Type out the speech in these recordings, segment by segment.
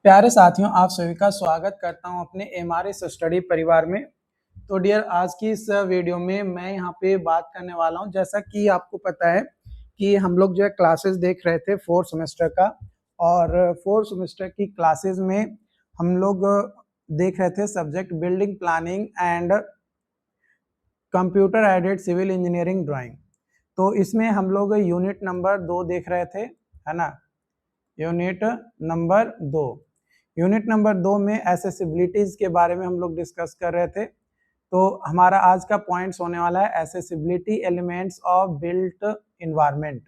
प्यारे साथियों, आप सभी का स्वागत करता हूं अपने एमआरएस स्टडी परिवार में। तो डियर, आज की इस वीडियो में मैं यहाँ पे बात करने वाला हूं। जैसा कि आपको पता है कि हम लोग जो है क्लासेस देख रहे थे फोर्थ सेमेस्टर का, और फोर्थ सेमेस्टर की क्लासेस में हम लोग देख रहे थे subject building planning and computer aided civil engineering drawing. तो इसमें हम लोग यूनिट नंबर 2 देख रहे थे, है ना। यूनिट नंबर 2 यूनिट नंबर 2 में एसेसिबिलिटीज के बारे में हम लोग डिस्कस कर रहे थे। तो हमारा आज का पॉइंट्स होने वाला है accessibility elements of built environment.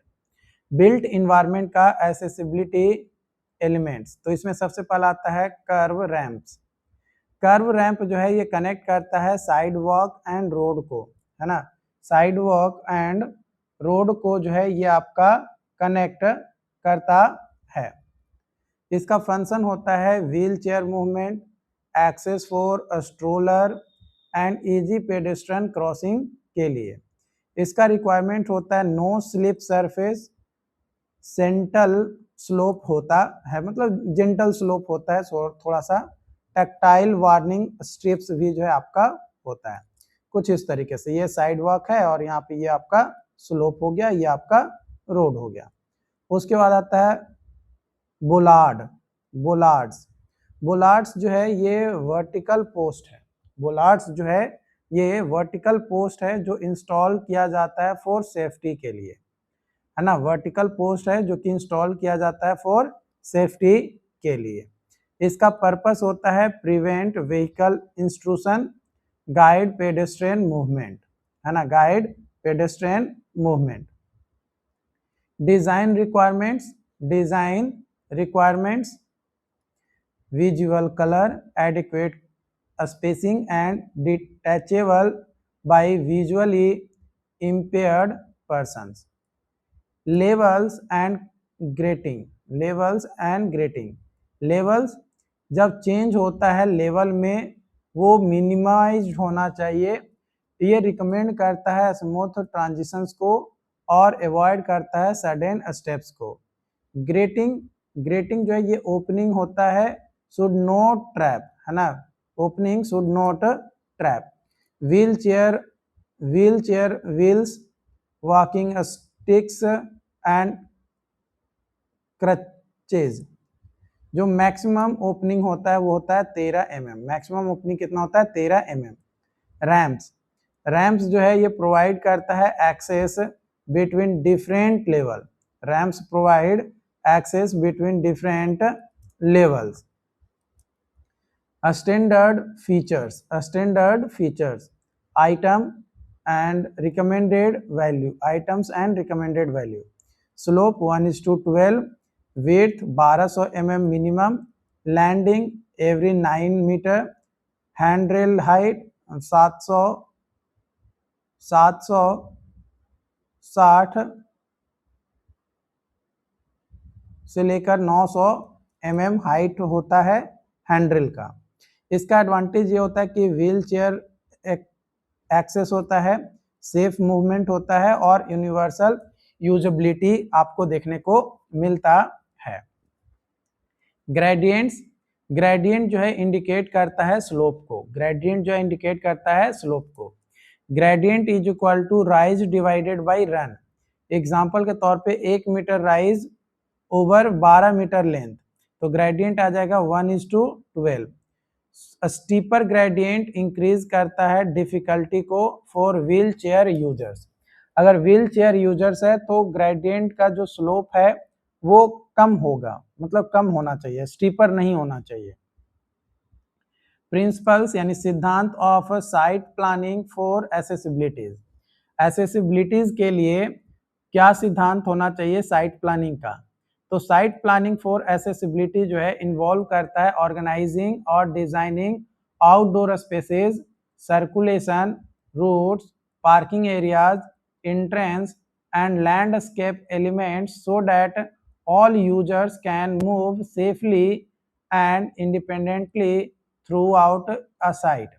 Built environment का एसेसिबिलिटी एलिमेंट्स, तो इसमें सबसे पहला आता है कर्व रैंप्स। कर्व रैंप जो है ये कनेक्ट करता है साइड वॉक एंड रोड को, है ना। साइड वॉक एंड रोड को जो है ये आपका कनेक्ट करता है। इसका फंक्शन होता है wheel chair movement, access for stroller and easy pedestrian crossing के लिए। इसका रिक्वायरमेंट होता है no slip surface, gentle slope होता है, मतलब जेंटल स्लोप होता है थोड़ा सा, टैक्टाइल वार्निंग स्ट्रिप्स भी जो है आपका होता है। कुछ इस तरीके से ये साइड वॉक है और यहाँ पे ये आपका स्लोप हो गया, ये आपका रोड हो गया। उसके बाद आता है बोलार्ड्स। बोलार्ड्स जो है ये वर्टिकल पोस्ट है। बोलार्ड्स जो है ये वर्टिकल पोस्ट है जो इंस्टॉल किया जाता है फॉर सेफ्टी के लिए, है ना। वर्टिकल पोस्ट है जो कि इंस्टॉल किया जाता है फॉर सेफ्टी के लिए। इसका पर्पस होता है prevent vehicle intrusion, guide pedestrian movement, है ना, guide pedestrian movement. Design requirements, visual color, adequate spacing and detachable by visually impaired persons. Levels and grating, levels जब चेंज होता है लेवल में वो मिनिमाइज होना चाहिए। ये रिकमेंड करता है स्मूथ ट्रांजिशंस को और अवॉइड करता है सडन स्टेप्स को। ग्रेटिंग जो है ये ओपनिंग होता है, शुड नॉट ट्रैप, है ना, opening should not trap. Wheel chair wheels, walking sticks and crutches. जो मैक्सिमम ओपनिंग होता है वो होता है 13 mm। मैक्सिमम ओपनिंग कितना होता है? 13 mm। रैम्प्स जो है ये प्रोवाइड करता है access between different level. Ramps provide access between different levels. Standard features, items and recommended value. Slope 1:12, width 1200 mm minimum, landing every 9 metre, handrail height 760 से लेकर 900 mm हाइट होता है हैंड्रेल का। इसका एडवांटेज ये होता है कि व्हील चेयर एक्सेस होता है, सेफ मूवमेंट होता है और यूनिवर्सल यूजेबिलिटी आपको देखने को मिलता है। ग्रेडियंट जो है इंडिकेट करता है स्लोप को। Gradient is equal to rise divided by run. Example के तौर पे 1 metre rise over 12 metre length, तो ग्रेडियंट आ जाएगा 1:12। स्टीपर ग्रेडियंट इंक्रीज करता है डिफिकल्टी को फॉर व्हील चेयर यूजर्स। अगर व्हील चेयर यूजर्स है तो ग्रेडियंट का जो स्लोप है वो कम होगा, मतलब कम होना चाहिए, स्टीपर नहीं होना चाहिए। प्रिंसिपल्स यानी सिद्धांत ऑफ साइट प्लानिंग फॉर एसेसिबिलिटीज के लिए क्या सिद्धांत होना चाहिए साइट प्लानिंग का? तो साइट प्लानिंग फॉर एसेसिबिलिटी जो है इन्वॉल्व करता है ऑर्गेनाइजिंग और designing outdoor spaces, circulation routes, parking areas, entrance and landscape elements so that all users can move safely and independently throughout a site.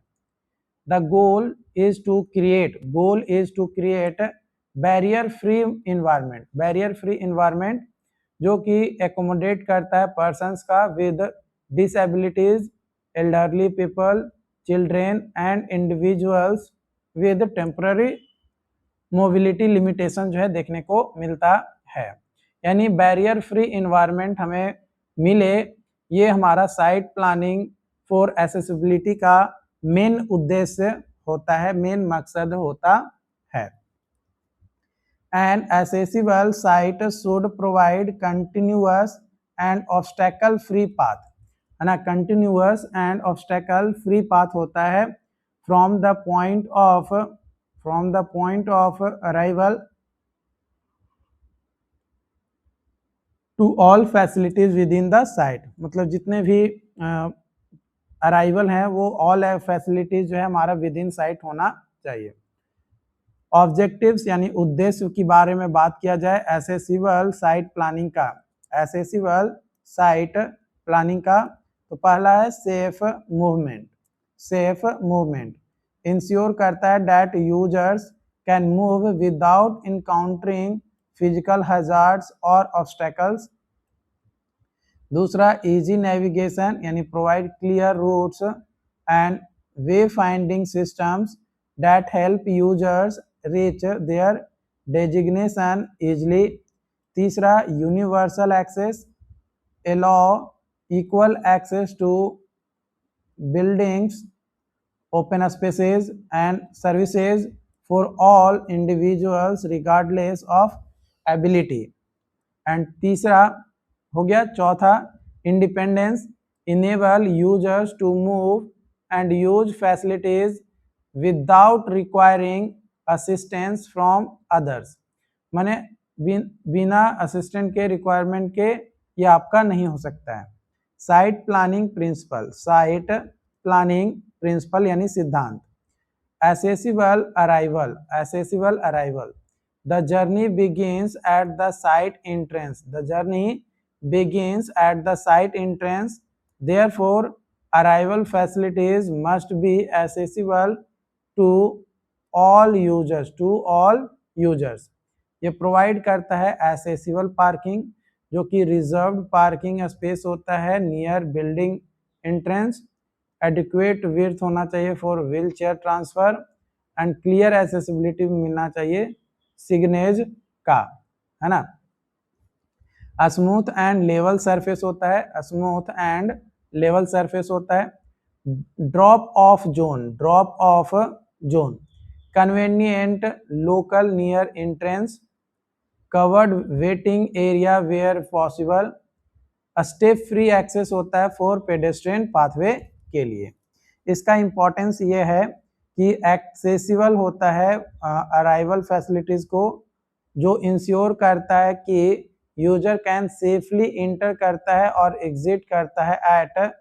The goal is to create barrier free environment जो कि accommodate करता है persons का with disabilities, elderly people, children and individuals with temporary mobility limitation जो है देखने को मिलता है। यानी बैरियर फ्री इन्वायरमेंट हमें मिले, ये हमारा साइट प्लानिंग फॉर एक्सेसिबिलिटी का मेन उद्देश्य होता है, मेन मकसद होता है। An accessible site should provide continuous and obstacle free path, है ना, continuous and obstacle free path होता है from the point of arrival to all facilities within the site। मतलब जितने भी अराइवल हैं वो ऑल फैसिलिटीज जो है हमारा विद इन साइट होना चाहिए। ऑब्जेक्टिव्स यानी उद्देश्य के बारे में बात किया जाए एक्सेसिबल साइट प्लानिंग का, एक्सेसिबल साइट प्लानिंग का, तो पहला है safe movement. Safe movement ensure करता है that users can move without encountering physical hazards और ऑब्स्टेकल्स। दूसरा इजी नेविगेशन यानी provide clear routes and way finding systems that help users reach their designation easily। तीसरा universal access allow equal access to buildings, open spaces and services for all individuals regardless of ability। And तीसरा हो गया चौथा independence enable users to move and use facilities without requiring assistance from others। माने बिना assistant के requirement के ये आपका नहीं हो सकता है। Site planning principle, site planning principle यानी सिद्धांत। accessible arrival, accessible arrival, the journey begins at the site entrance, the journey begins at the site entrance, therefore arrival facilities must be accessible to all users, to all users। ये provide करता है accessible parking जो कि reserved parking space होता है near building entrance, adequate width होना चाहिए for wheel chair transfer and clear accessibility मिलना चाहिए सिग्नेज का, है ना। स्मूथ एंड लेवल सरफेस होता है, स्मूथ एंड लेवल सरफेस होता है। Drop off zone, drop off zone, convenient local near entrance, covered waiting area where possible, step free access होता है फॉर पेडेस्ट्रियन पाथवे के लिए। इसका इंपॉर्टेंस ये है कि एक्सेसिबल होता है अराइवल फैसिलिटीज को, जो इंश्योर करता है कि यूजर कैन सेफली इंटर करता है और एग्जिट करता है एट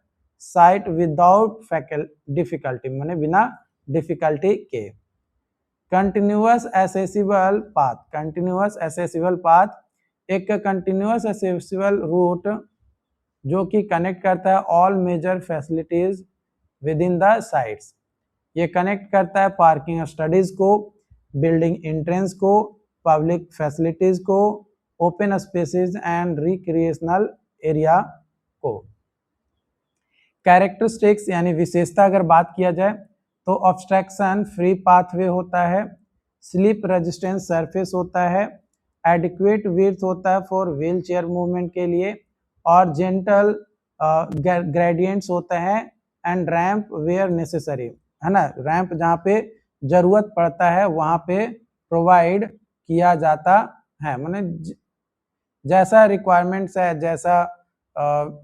साइट विदाउट डिफिकल्टी, माने बिना डिफिकल्टी के। Continuous accessible path, continuous accessible path एक कंटिन्यूअस एक्सेसिबल रूट जो कि कनेक्ट करता है all major facilities within the sites. ये कनेक्ट करता है पार्किंग स्टडीज को, बिल्डिंग एंट्रेंस को, पब्लिक फैसिलिटीज को, open spaces and recreational area को। कैरेक्टरिस्टिक्स यानी विशेषता अगर बात किया जाए तो ऑब्स्ट्रक्शन फ्री पाथवे होता है, स्लिप रेजिस्टेंस सरफेस होता है, एडिक्वेट विड्थ होता है फॉर व्हील चेयर मूवमेंट के लिए, और जेंटल ग्रेडियंट्स होते हैं एंड रैंप वेयर नेसेसरी, है ना। रैंप जहाँ पे जरूरत पड़ता है वहाँ पे प्रोवाइड किया जाता है, माने जैसा रिक्वायरमेंट्स है, जैसा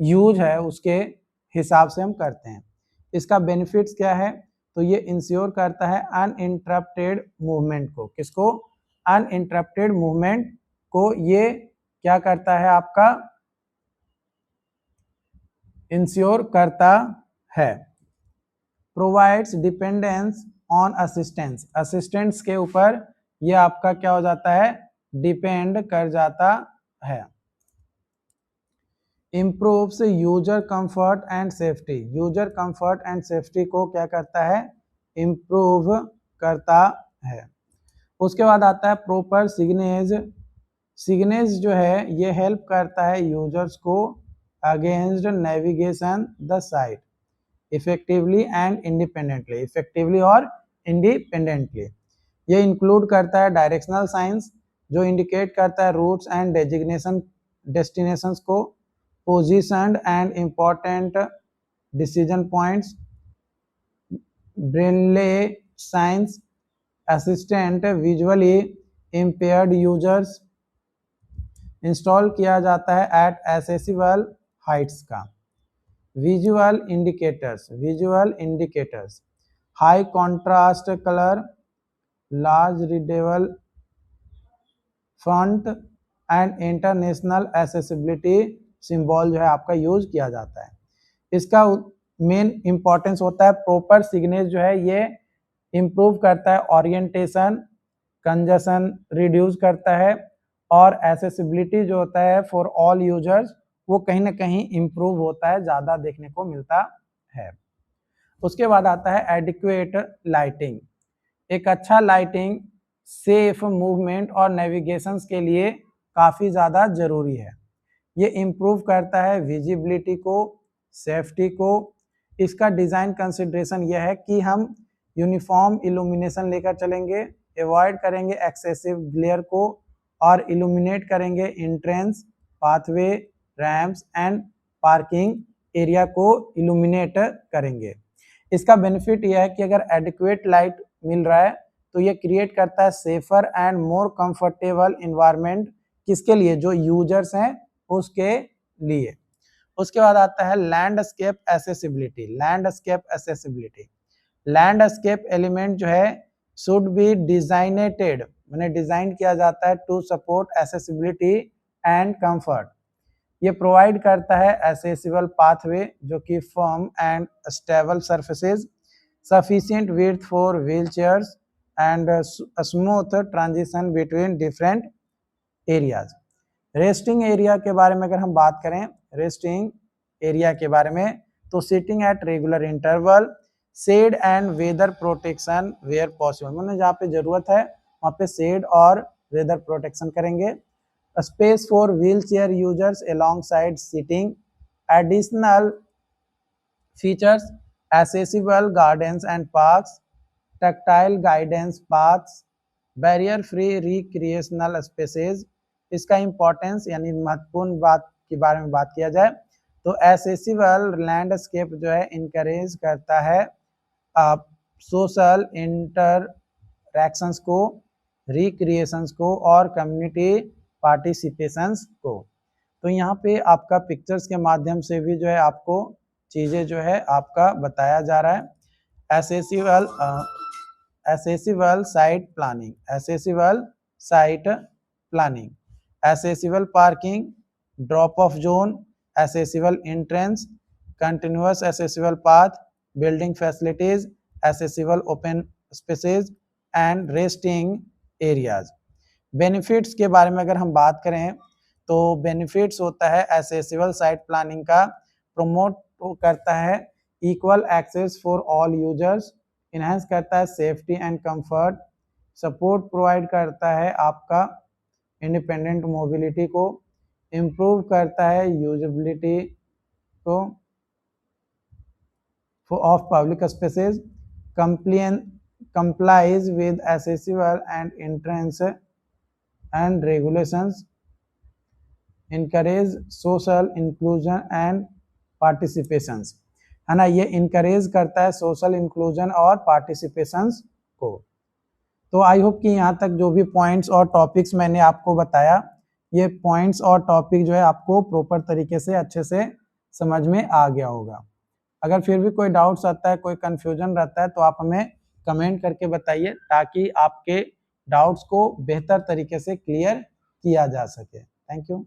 यूज है उसके हिसाब से हम करते हैं। इसका बेनिफिट्स क्या है, तो ये इंश्योर करता है अनइंटरप्टेड मूवमेंट को, किसको, अनइंटरप्टेड मूवमेंट को ये क्या करता है आपका, इंश्योर करता है। Provides dependence on assistance, assistants के ऊपर ये आपका क्या हो जाता है, डिपेंड कर जाता है। Improves user comfort and safety, user comfort and safety को क्या करता है, इम्प्रूव करता है। उसके बाद आता है प्रॉपर सिग्नेज, सिग्नेज जो है ये हेल्प करता है यूजर्स को against navigation the site effectively and independently, effectively और इंडिपेंडेंटली। ये इंक्लूड करता है डायरेक्शनल साइंस जो इंडिकेट करता है रूट्स एंड डेजिग्नेशन डेस्टिनेशंस को, positioned and important decision points, Braille signs assistant visually impaired users install किया जाता है एट एसेसिबल हाइट्स का। Visual indicators high contrast colour, large readable font and international accessibility symbol जो है आपका use किया जाता है। इसका मेन इंपॉर्टेंस होता है प्रॉपर सिग्नेज जो है ये इम्प्रूव करता है ओरिएंटेशन, कंजेशन रिड्यूस करता है और एसेसिबिलिटी जो होता है फॉर ऑल यूजर्स वो कहीं ना कहीं इम्प्रूव होता है, ज़्यादा देखने को मिलता है। उसके बाद आता है एडिक्वेट लाइटिंग। एक अच्छा लाइटिंग सेफ मूवमेंट और नेविगेशंस के लिए काफ़ी ज़्यादा ज़रूरी है। ये इम्प्रूव करता है विजिबिलिटी को, सेफ्टी को। इसका डिज़ाइन कंसिडरेशन यह है कि हम यूनिफॉर्म इल्यूमिनेशन लेकर चलेंगे, अवॉइड करेंगे एक्सेसिव ग्लेयर को और इल्यूमिनेट करेंगे entrance, pathway, ramps and parking area को इल्यूमिनेट करेंगे। इसका बेनिफिट यह है कि अगर एडिक्वेट लाइट मिल रहा है तो ये क्रिएट करता है safer and more comfortable environment, किसके लिए, जो यूजर्स हैं उसके लिए। उसके बाद आता है लैंडस्केप एसेसिबिलिटी। लैंडस्केप एलिमेंट जो है शुड बी डिजाइनेटेड, मैंने डिजाइन किया जाता है to support accessibility and comfort. ये प्रोवाइड करता है एसेसिबल पाथवे जो कि firm and stable surfaces, sufficient width for wheel chairs and smooth transition between different areas. Resting area के बारे में अगर हम बात करें, रेस्टिंग एरिया के बारे में, तो sitting at regular interval, shade and weather protection where possible, मैंने जहाँ पे जरूरत है वहाँ पे शेड और वेदर प्रोटेक्शन करेंगे। Space for wheel chair users alongside seating, additional features accessible gardens and parks, tactile guidance paths, barrier free recreational spaces. इसका इंपॉर्टेंस यानी महत्वपूर्ण बात के बारे में बात किया जाए तो एसेसिबल लैंडस्केप जो है इनकरेज करता है सोशल इंटरैक्शंस को, रिक्रिएशंस को और कम्युनिटी पार्टिसिपेशंस को। तो यहाँ पे आपका पिक्चर्स के माध्यम से भी जो है आपको चीज़ें जो है आपका बताया जा रहा है। Accessible site planning, accessible parking, drop off zone, accessible entrance, continuous accessible path, building facilities, accessible open spaces and resting areas. Benefits के बारे में अगर हम बात करें तो बेनिफिट्स होता है एसेसिबल साइट प्लानिंग का, प्रमोट करता है equal access for all users, enhance करता है safety and comfort, support provide करता है आपका इंडिपेंडेंट मोबिलिटी को, इम्प्रूव करता है यूजेबिलिटी को of public spaces, complies with accessible and entrance and regulations, encourage social inclusion and participations, है ना। ये इनकरेज करता है सोशल इंक्लूजन और पार्टिसिपेशंस को। तो आई होप कि यहाँ तक जो भी पॉइंट्स और टॉपिक्स मैंने आपको बताया, ये पॉइंट्स और टॉपिक जो है आपको प्रॉपर तरीके से अच्छे से समझ में आ गया होगा। अगर फिर भी कोई डाउट्स आता है, कोई कन्फ्यूजन रहता है तो आप हमें कमेंट करके बताइए ताकि आपके डाउट्स को बेहतर तरीके से क्लियर किया जा सके। Thank you.